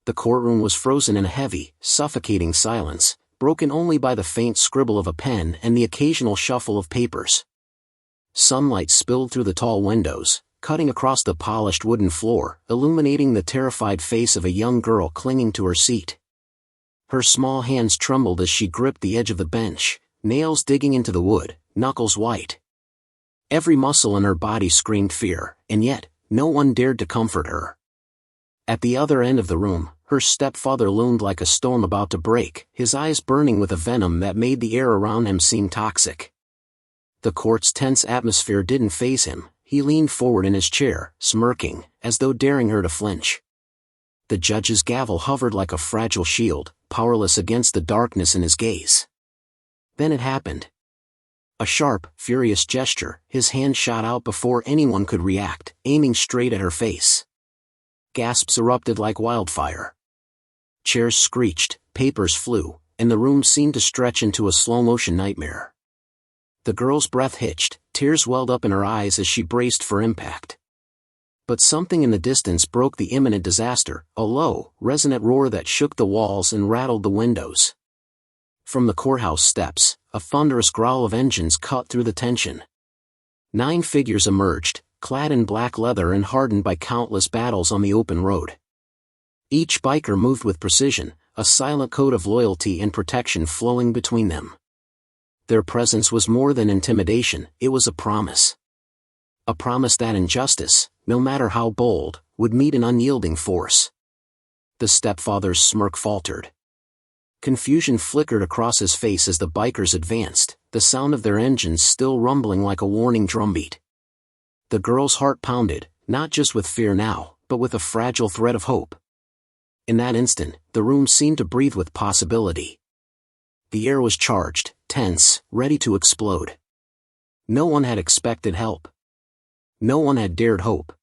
The courtroom was frozen in a heavy, suffocating silence, broken only by the faint scribble of a pen and the occasional shuffle of papers. Sunlight spilled through the tall windows, cutting across the polished wooden floor, illuminating the terrified face of a young girl clinging to her seat. Her small hands trembled as she gripped the edge of the bench, nails digging into the wood, knuckles white. Every muscle in her body screamed fear, and yet, no one dared to comfort her. At the other end of the room, her stepfather loomed like a storm about to break, his eyes burning with a venom that made the air around him seem toxic. The court's tense atmosphere didn't faze him. He leaned forward in his chair, smirking, as though daring her to flinch. The judge's gavel hovered like a fragile shield, powerless against the darkness in his gaze. Then it happened. A sharp, furious gesture, his hand shot out before anyone could react, aiming straight at her face. Gasps erupted like wildfire. Chairs screeched, papers flew, and the room seemed to stretch into a slow-motion nightmare. The girl's breath hitched, tears welled up in her eyes as she braced for impact. But something in the distance broke the imminent disaster, a low, resonant roar that shook the walls and rattled the windows. From the courthouse steps, a thunderous growl of engines cut through the tension. 9 figures emerged, clad in black leather and hardened by countless battles on the open road. Each biker moved with precision, a silent code of loyalty and protection flowing between them. Their presence was more than intimidation, it was a promise. A promise that injustice, no matter how bold, would meet an unyielding force. The stepfather's smirk faltered. Confusion flickered across his face as the bikers advanced, the sound of their engines still rumbling like a warning drumbeat. The girl's heart pounded, not just with fear now, but with a fragile thread of hope. In that instant, the room seemed to breathe with possibility. The air was charged, tense, ready to explode. No one had expected help. No one had dared hope.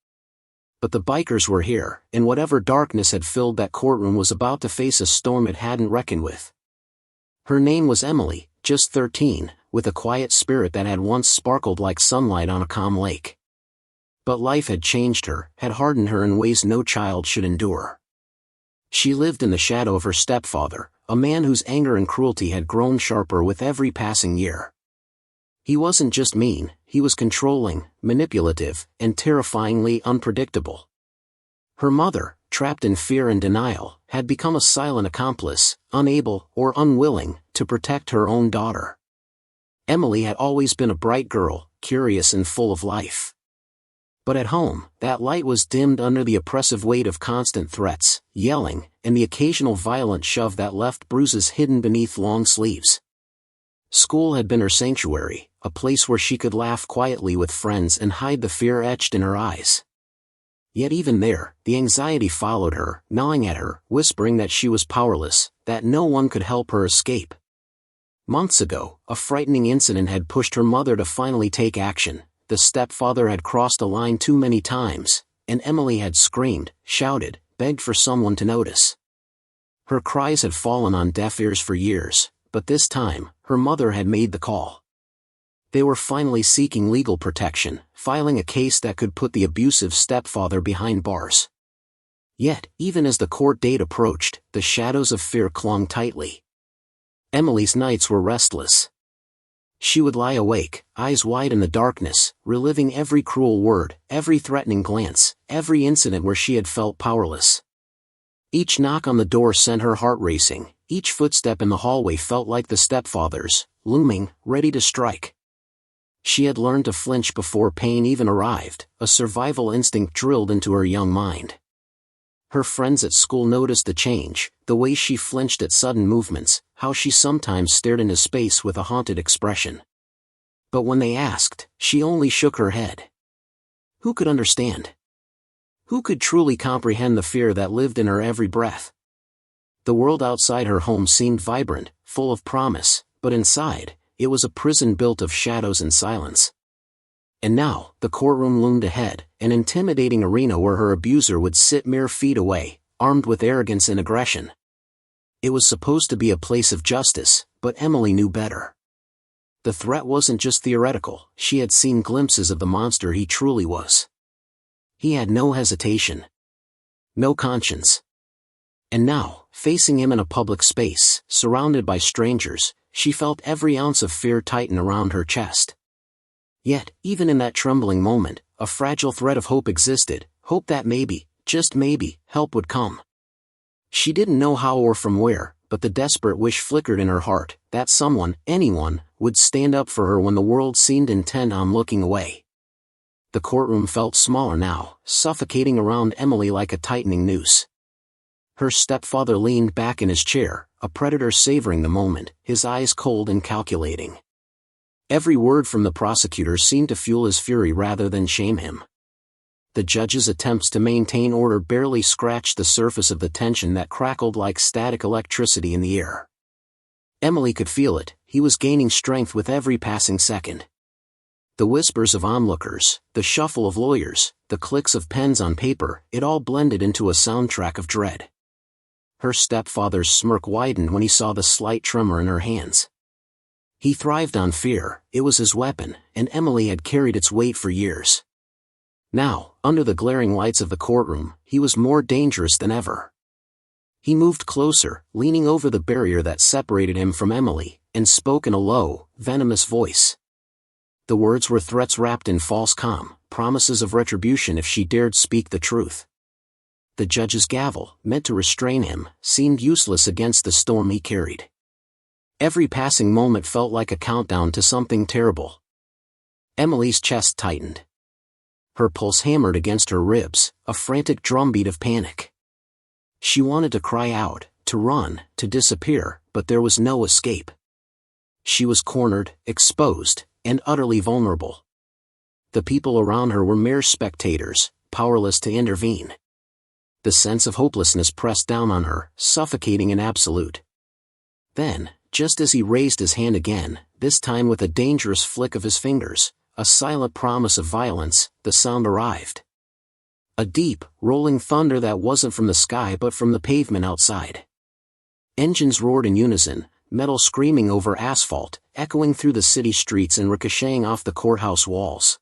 But the bikers were here, and whatever darkness had filled that courtroom was about to face a storm it hadn't reckoned with. Her name was Emily, just 13, with a quiet spirit that had once sparkled like sunlight on a calm lake. But life had changed her, had hardened her in ways no child should endure. She lived in the shadow of her stepfather, a man whose anger and cruelty had grown sharper with every passing year. He wasn't just mean, he was controlling, manipulative, and terrifyingly unpredictable. Her mother, trapped in fear and denial, had become a silent accomplice, unable, or unwilling, to protect her own daughter. Emily had always been a bright girl, curious and full of life. But at home, that light was dimmed under the oppressive weight of constant threats, yelling, and the occasional violent shove that left bruises hidden beneath long sleeves. School had been her sanctuary, a place where she could laugh quietly with friends and hide the fear etched in her eyes. Yet even there, the anxiety followed her, gnawing at her, whispering that she was powerless, that no one could help her escape. Months ago, a frightening incident had pushed her mother to finally take action. The stepfather had crossed a line too many times, and Emily had screamed, shouted, begged for someone to notice. Her cries had fallen on deaf ears for years, but this time, her mother had made the call. They were finally seeking legal protection, filing a case that could put the abusive stepfather behind bars. Yet, even as the court date approached, the shadows of fear clung tightly. Emily's nights were restless. She would lie awake, eyes wide in the darkness, reliving every cruel word, every threatening glance, every incident where she had felt powerless. Each knock on the door sent her heart racing, each footstep in the hallway felt like the stepfather's, looming, ready to strike. She had learned to flinch before pain even arrived, a survival instinct drilled into her young mind. Her friends at school noticed the change, the way she flinched at sudden movements, how she sometimes stared into space with a haunted expression. But when they asked, she only shook her head. Who could understand? Who could truly comprehend the fear that lived in her every breath? The world outside her home seemed vibrant, full of promise, but inside, it was a prison built of shadows and silence. And now, the courtroom loomed ahead, an intimidating arena where her abuser would sit mere feet away, armed with arrogance and aggression. It was supposed to be a place of justice, but Emily knew better. The threat wasn't just theoretical, she had seen glimpses of the monster he truly was. He had no hesitation. No conscience. And now, facing him in a public space, surrounded by strangers, she felt every ounce of fear tighten around her chest. Yet, even in that trembling moment, a fragile thread of hope existed, hope that maybe, just maybe, help would come. She didn't know how or from where, but the desperate wish flickered in her heart, that someone, anyone, would stand up for her when the world seemed intent on looking away. The courtroom felt smaller now, suffocating around Emily like a tightening noose. Her stepfather leaned back in his chair, a predator savoring the moment, his eyes cold and calculating. Every word from the prosecutor seemed to fuel his fury rather than shame him. The judge's attempts to maintain order barely scratched the surface of the tension that crackled like static electricity in the air. Emily could feel it, he was gaining strength with every passing second. The whispers of onlookers, the shuffle of lawyers, the clicks of pens on paper, it all blended into a soundtrack of dread. Her stepfather's smirk widened when he saw the slight tremor in her hands. He thrived on fear, it was his weapon, and Emily had carried its weight for years. Now, under the glaring lights of the courtroom, he was more dangerous than ever. He moved closer, leaning over the barrier that separated him from Emily, and spoke in a low, venomous voice. The words were threats wrapped in false calm, promises of retribution if she dared speak the truth. The judge's gavel, meant to restrain him, seemed useless against the storm he carried. Every passing moment felt like a countdown to something terrible. Emily's chest tightened. Her pulse hammered against her ribs, a frantic drumbeat of panic. She wanted to cry out, to run, to disappear, but there was no escape. She was cornered, exposed, and utterly vulnerable. The people around her were mere spectators, powerless to intervene. The sense of hopelessness pressed down on her, suffocating in absolute. Then, just as he raised his hand again, this time with a dangerous flick of his fingers, a silent promise of violence, the sound arrived. A deep, rolling thunder that wasn't from the sky but from the pavement outside. Engines roared in unison, metal screaming over asphalt, echoing through the city streets and ricocheting off the courthouse walls.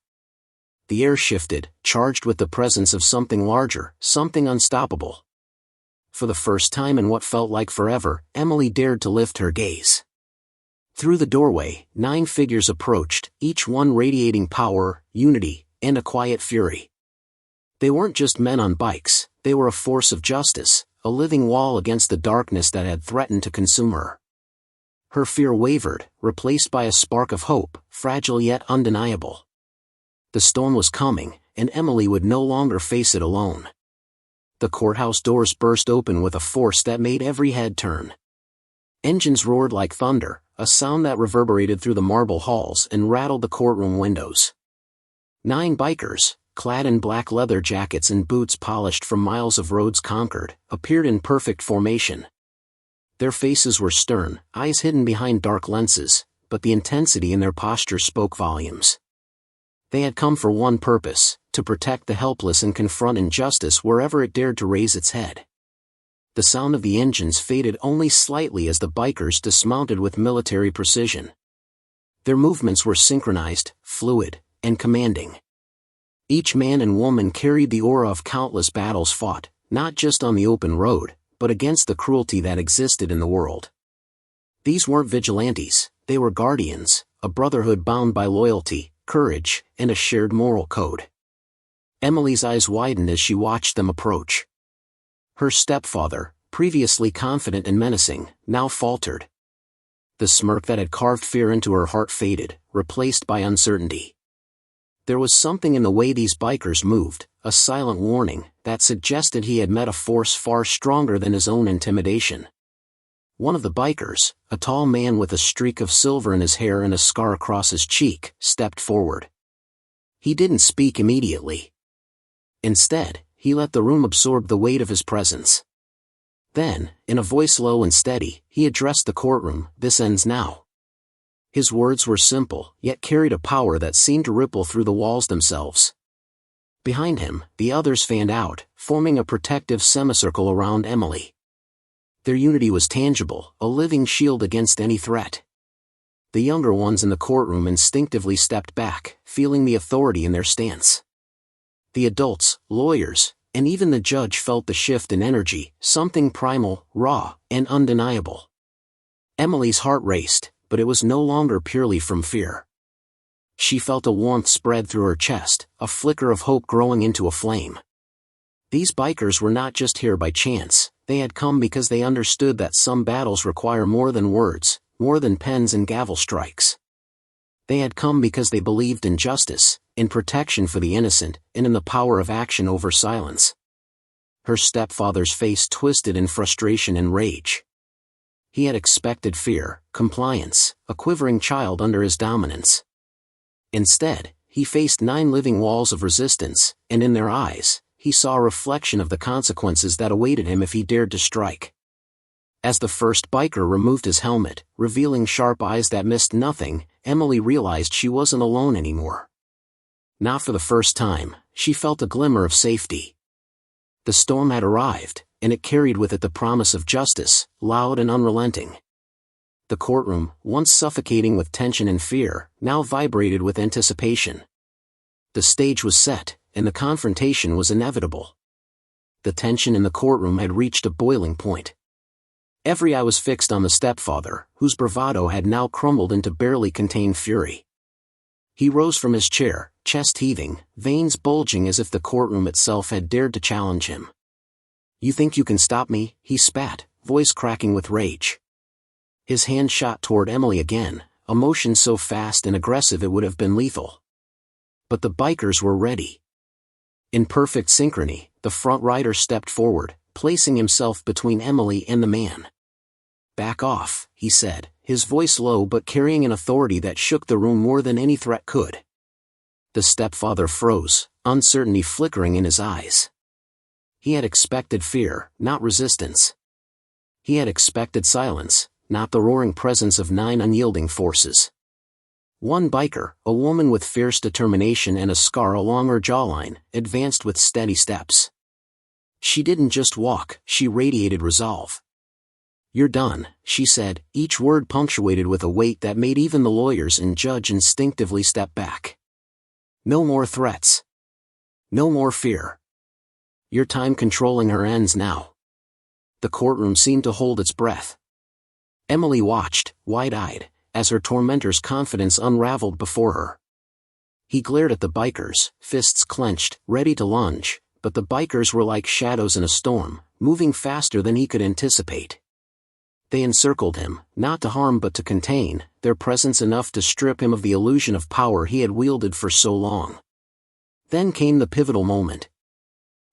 The air shifted, charged with the presence of something larger, something unstoppable. For the first time in what felt like forever, Emily dared to lift her gaze. Through the doorway, 9 figures approached, each one radiating power, unity, and a quiet fury. They weren't just men on bikes, they were a force of justice, a living wall against the darkness that had threatened to consume her. Her fear wavered, replaced by a spark of hope, fragile yet undeniable. The storm was coming, and Emily would no longer face it alone. The courthouse doors burst open with a force that made every head turn. Engines roared like thunder, a sound that reverberated through the marble halls and rattled the courtroom windows. 9 bikers, clad in black leather jackets and boots polished from miles of roads conquered, appeared in perfect formation. Their faces were stern, eyes hidden behind dark lenses, but the intensity in their posture spoke volumes. They had come for one purpose, to protect the helpless and confront injustice wherever it dared to raise its head. The sound of the engines faded only slightly as the bikers dismounted with military precision. Their movements were synchronized, fluid, and commanding. Each man and woman carried the aura of countless battles fought, not just on the open road, but against the cruelty that existed in the world. These weren't vigilantes, they were guardians, a brotherhood bound by loyalty, courage, and a shared moral code. Emily's eyes widened as she watched them approach. Her stepfather, previously confident and menacing, now faltered. The smirk that had carved fear into her heart faded, replaced by uncertainty. There was something in the way these bikers moved, a silent warning, that suggested he had met a force far stronger than his own intimidation. One of the bikers, a tall man with a streak of silver in his hair and a scar across his cheek, stepped forward. He didn't speak immediately. Instead, he let the room absorb the weight of his presence. Then, in a voice low and steady, he addressed the courtroom, "This ends now." His words were simple, yet carried a power that seemed to ripple through the walls themselves. Behind him, the others fanned out, forming a protective semicircle around Emily. Their unity was tangible, a living shield against any threat. The younger ones in the courtroom instinctively stepped back, feeling the authority in their stance. The adults, lawyers, and even the judge felt the shift in energy, something primal, raw, and undeniable. Emily's heart raced, but it was no longer purely from fear. She felt a warmth spread through her chest, a flicker of hope growing into a flame. These bikers were not just here by chance, they had come because they understood that some battles require more than words, more than pens and gavel strikes. They had come because they believed in justice, in protection for the innocent, and in the power of action over silence. Her stepfather's face twisted in frustration and rage. He had expected fear, compliance, a quivering child under his dominance. Instead, he faced 9 living walls of resistance, and in their eyes, he saw a reflection of the consequences that awaited him if he dared to strike. As the first biker removed his helmet, revealing sharp eyes that missed nothing, Emily realized she wasn't alone anymore. Not for the first time, she felt a glimmer of safety. The storm had arrived, and it carried with it the promise of justice, loud and unrelenting. The courtroom, once suffocating with tension and fear, now vibrated with anticipation. The stage was set, and the confrontation was inevitable. The tension in the courtroom had reached a boiling point. Every eye was fixed on the stepfather, whose bravado had now crumbled into barely contained fury. He rose from his chair, chest heaving, veins bulging as if the courtroom itself had dared to challenge him. "You think you can stop me?" he spat, voice cracking with rage. His hand shot toward Emily again, a motion so fast and aggressive it would have been lethal. But the bikers were ready. In perfect synchrony, the front rider stepped forward, placing himself between Emily and the man. "Back off," he said, his voice low but carrying an authority that shook the room more than any threat could. The stepfather froze, uncertainty flickering in his eyes. He had expected fear, not resistance. He had expected silence, not the roaring presence of 9 unyielding forces. One biker, a woman with fierce determination and a scar along her jawline, advanced with steady steps. She didn't just walk, she radiated resolve. "You're done," she said, each word punctuated with a weight that made even the lawyers and judge instinctively step back. "No more threats. No more fear. Your time controlling her ends now." The courtroom seemed to hold its breath. Emily watched, wide-eyed, as her tormentor's confidence unraveled before her. He glared at the bikers, fists clenched, ready to lunge, but the bikers were like shadows in a storm, moving faster than he could anticipate. They encircled him, not to harm but to contain, their presence enough to strip him of the illusion of power he had wielded for so long. Then came the pivotal moment.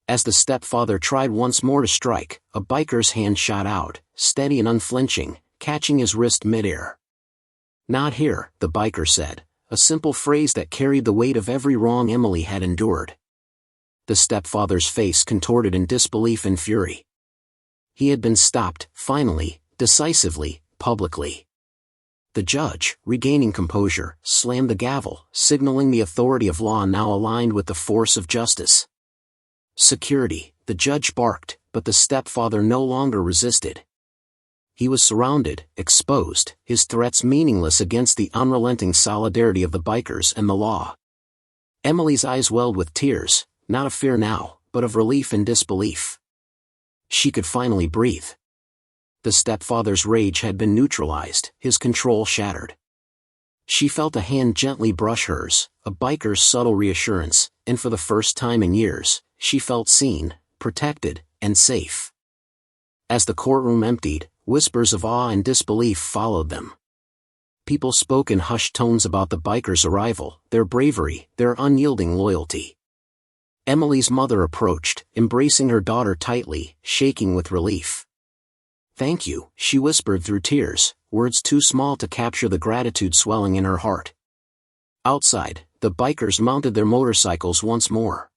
As the stepfather tried once more to strike, a biker's hand shot out, steady and unflinching, catching his wrist midair. "Not here," the biker said, a simple phrase that carried the weight of every wrong Emily had endured. The stepfather's face contorted in disbelief and fury. He had been stopped, finally, decisively, publicly. The judge, regaining composure, slammed the gavel, signaling the authority of law now aligned with the force of justice. "Security," the judge barked, but the stepfather no longer resisted. He was surrounded, exposed, his threats meaningless against the unrelenting solidarity of the bikers and the law. Emily's eyes welled with tears, not of fear now, but of relief and disbelief. She could finally breathe. The stepfather's rage had been neutralized, his control shattered. She felt a hand gently brush hers, a biker's subtle reassurance, and for the first time in years, she felt seen, protected, and safe. As the courtroom emptied, whispers of awe and disbelief followed them. People spoke in hushed tones about the bikers' arrival, their bravery, their unyielding loyalty. Emily's mother approached, embracing her daughter tightly, shaking with relief. "Thank you," she whispered through tears, words too small to capture the gratitude swelling in her heart. Outside, the bikers mounted their motorcycles once more.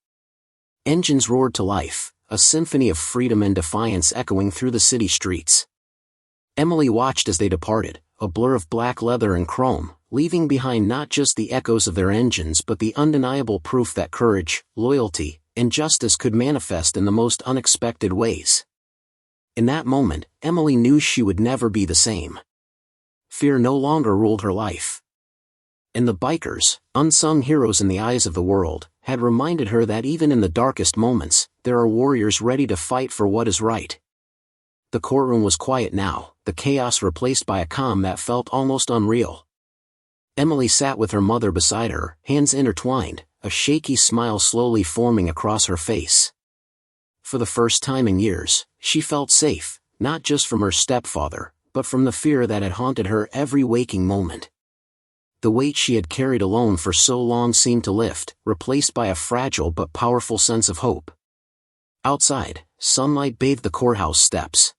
Engines roared to life, a symphony of freedom and defiance echoing through the city streets. Emily watched as they departed, a blur of black leather and chrome, leaving behind not just the echoes of their engines but the undeniable proof that courage, loyalty, and justice could manifest in the most unexpected ways. In that moment, Emily knew she would never be the same. Fear no longer ruled her life. And the bikers, unsung heroes in the eyes of the world, had reminded her that even in the darkest moments, there there are warriors ready to fight for what is right. The courtroom was quiet now, the chaos replaced by a calm that felt almost unreal. Emily sat with her mother beside her, hands intertwined, a shaky smile slowly forming across her face. For the first time in years, she felt safe, not just from her stepfather, but from the fear that had haunted her every waking moment. The weight she had carried alone for so long seemed to lift, replaced by a fragile but powerful sense of hope. Outside, sunlight bathed the courthouse steps.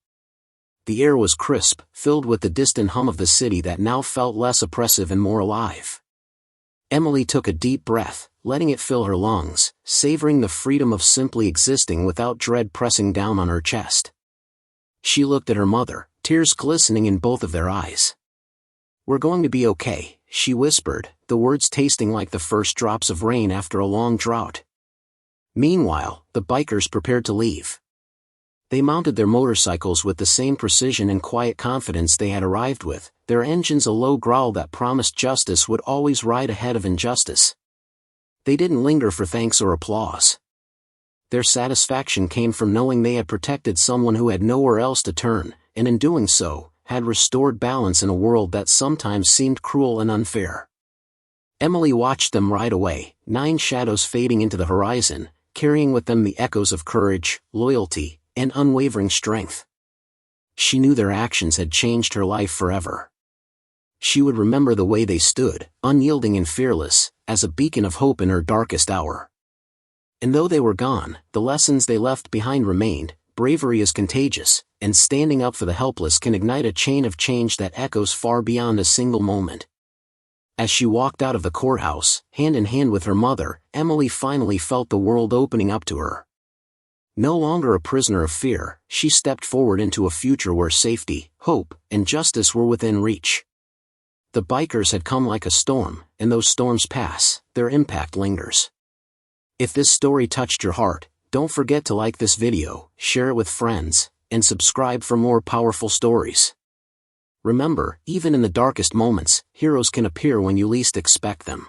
The air was crisp, filled with the distant hum of the city that now felt less oppressive and more alive. Emily took a deep breath, letting it fill her lungs, savoring the freedom of simply existing without dread pressing down on her chest. She looked at her mother, tears glistening in both of their eyes. "We're going to be okay," she whispered, the words tasting like the first drops of rain after a long drought. Meanwhile, the bikers prepared to leave. They mounted their motorcycles with the same precision and quiet confidence they had arrived with, their engines a low growl that promised justice would always ride ahead of injustice. They didn't linger for thanks or applause. Their satisfaction came from knowing they had protected someone who had nowhere else to turn, and in doing so, had restored balance in a world that sometimes seemed cruel and unfair. Emily watched them ride away, 9 shadows fading into the horizon, carrying with them the echoes of courage, loyalty, and unwavering strength. She knew their actions had changed her life forever. She would remember the way they stood, unyielding and fearless, as a beacon of hope in her darkest hour. And though they were gone, the lessons they left behind remained. Bravery is contagious, and standing up for the helpless can ignite a chain of change that echoes far beyond a single moment. As she walked out of the courthouse, hand in hand with her mother, Emily finally felt the world opening up to her. No longer a prisoner of fear, she stepped forward into a future where safety, hope, and justice were within reach. The bikers had come like a storm, and those storms pass, their impact lingers. If this story touched your heart, don't forget to like this video, share it with friends, and subscribe for more powerful stories. Remember, even in the darkest moments, heroes can appear when you least expect them.